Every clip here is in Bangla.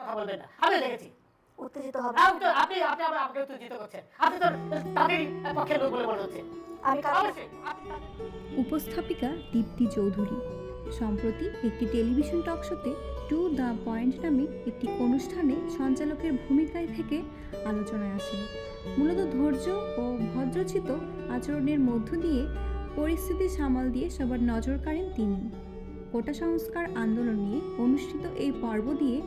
কথা বলবেন না, আমি দেখেছি। উত্তেজিত হবে আপনি আমাকে উত্তেজিত করছেন, আপনি তো তাদের পক্ষের লোক বলে মনে হচ্ছে। আমি অবশ্যই উপস্থাপিকা দীপ্তি চৌধুরী সম্প্রতি একটি টেলিভিশন টক শোতে টু দ্য পয়েন্ট নামে একটি অনুষ্ঠানে সঞ্চালকের ভূমিকায় থেকে আলোচনায় আসেন। মূলত ধৈর্য ও ভদ্রচিত আচরণের মধ্য দিয়ে পরিস্থিতি সামাল দিয়ে সবার নজর কাড়েন তিনি। কোটা সংস্কার আন্দোলন নিয়ে অনুষ্ঠিত এই পর্ব দিয়ে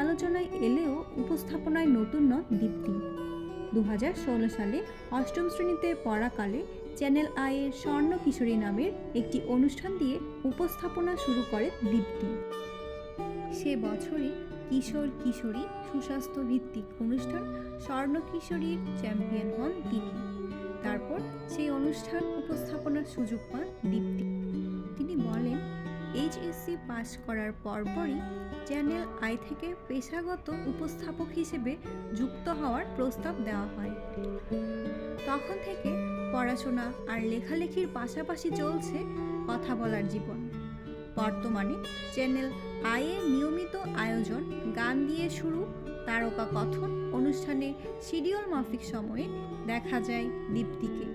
আলোচনায় এলেও উপস্থাপনায় নতুন নন দীপ্তি। 2016 সালে অষ্টম শ্রেণীতে পড়াকালে চ্যানেল আইয়ের স্বর্ণ কিশোরী নামের একটি অনুষ্ঠান দিয়ে উপস্থাপনা শুরু করে দীপ্তি। সে বছরই কিশোর কিশোরী সুস্বাস্থ্য ভিত্তিক অনুষ্ঠান স্বর্ণ কিশোরীর চ্যাম্পিয়ন হন তিনি। তারপর সেই অনুষ্ঠান উপস্থাপনার সুযোগ পান দীপ্তি। তিনি বলেন, এইচএসসি পাস করার পরপরই চ্যানেল আই থেকে পেশাগত উপস্থাপক হিসেবে যুক্ত হওয়ার প্রস্তাব দেওয়া হয়। তখন থেকে পড়াশোনা আর লেখালেখির পাশাপাশি চলছে কথা বলার জীবন। বর্তমানে চ্যানেল আইয়ের নিয়মিত আয়োজন গান দিয়ে শুরু তারকা কথন অনুষ্ঠানে শিডিউল মাফিক সময়ে দেখা যায় দীপ্তিকে।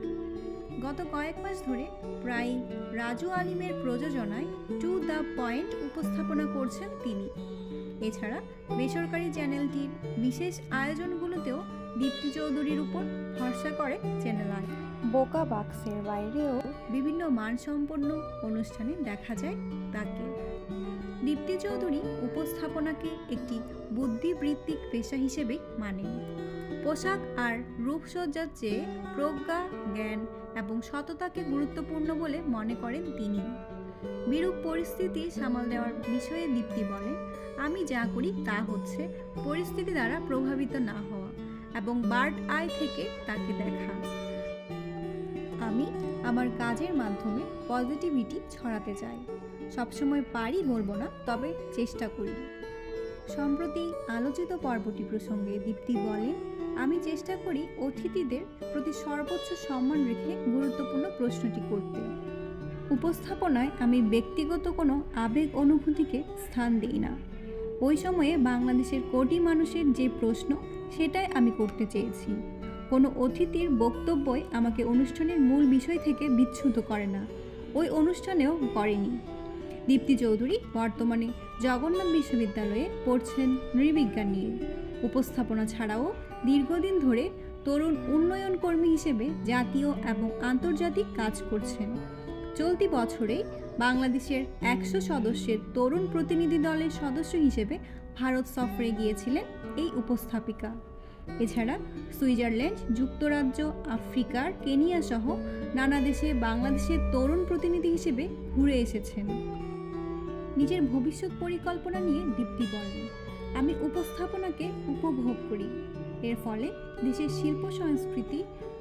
গত কয়েক মাস ধরে প্রায় রাজু আলিমের প্রযোজনায় টু দ্য পয়েন্ট উপস্থাপনা করছেন তিনি। এছাড়া বেসরকারি চ্যানেলটির বিশেষ আয়োজনগুলোতেও দীপ্তি চৌধুরীর উপর ভরসা করে চ্যানেল আই। বোকা বাক্সের বাইরেও বিভিন্ন মানসম্পন্ন অনুষ্ঠানে দেখা যায় তাকে। দীপ্তি চৌধুরী উপস্থাপনাকে একটি বুদ্ধিবৃত্তিক পেশা হিসেবে মানেন। পোশাক আর রূপসজ্জার চেয়ে প্রজ্ঞা, জ্ঞান এবং সততাকে গুরুত্বপূর্ণ বলে মনে করেন তিনি। বিরূপ পরিস্থিতি সামাল দেওয়ার বিষয়ে দীপ্তি বলেন, আমি যা করি তা হচ্ছে পরিস্থিতি দ্বারা প্রভাবিত না হওয়া এবং বার্ড আই থেকে তাকে দেখা। আমি আমার কাজের মাধ্যমে পজিটিভিটি ছড়াতে চাই। সবসময় পারি বলবো না, তবে চেষ্টা করি। সম্প্রতি আলোচিত পর্বটি প্রসঙ্গে দীপ্তি বলেন, আমি চেষ্টা করি অতিথিদের প্রতি সর্বোচ্চ সম্মান রেখে গুরুত্বপূর্ণ প্রশ্নটি করতে। উপস্থাপনায় আমি ব্যক্তিগত কোনো আবেগ অনুভূতিকে স্থান দিই না। ওই সময়ে বাংলাদেশের কোটি মানুষের যে প্রশ্ন সেটাই আমি করতে চেয়েছি। কোনো অতিথির বক্তব্যই আমাকে অনুষ্ঠানের মূল বিষয় থেকে বিচ্যুত করে না, ওই অনুষ্ঠানেও করেনি। দীপ্তি চৌধুরী বর্তমানে জগন্নাথ বিশ্ববিদ্যালয়ে পড়ছেন নৃবিজ্ঞান নিয়ে। উপস্থাপনা ছাড়াও দীর্ঘদিন ধরে তরুণ উন্নয়ন কর্মী হিসেবে জাতীয় এবং আন্তর্জাতিক কাজ করছেন। চলতি বছরেই বাংলাদেশের 100 সদস্যের তরুণ প্রতিনিধি দলের সদস্য হিসেবে ভারত সফরে গিয়েছিলেন এই উপস্থাপিকা। এছাড়া সুইজারল্যান্ড, যুক্তরাজ্য, আফ্রিকার কেনিয়া সহ নানা দেশে বাংলাদেশের তরুণ প্রতিনিধি হিসেবে ঘুরে এসেছেন। নিজের ভবিষ্যৎ পরিকল্পনা নিয়ে দীপ্তি বলেন, আমি উপস্থাপনাকে উপভোগ করি। এর ফলে দেশের শিল্প সংস্কৃতি,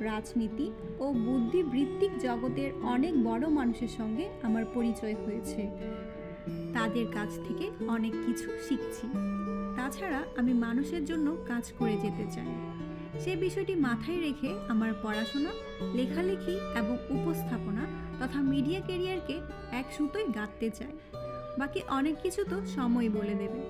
রাজনীতি ও বুদ্ধিবৃত্তিক জগতের অনেক বড় মানুষের সঙ্গে আমার পরিচয় হয়েছে। তাদের কাছ থেকে অনেক কিছু শিখছি। তাছাড়া আমি মানুষের জন্য কাজ করে যেতে চাই। সে বিষয়টি মাথায় রেখে আমার পড়াশোনা, লেখালেখি এবং উপস্থাপনা তথা মিডিয়া ক্যারিয়ারকে এক সুতোয় গাঁথতে চাই। বাকি অনেক কিছু তো সময় বলে দেবে।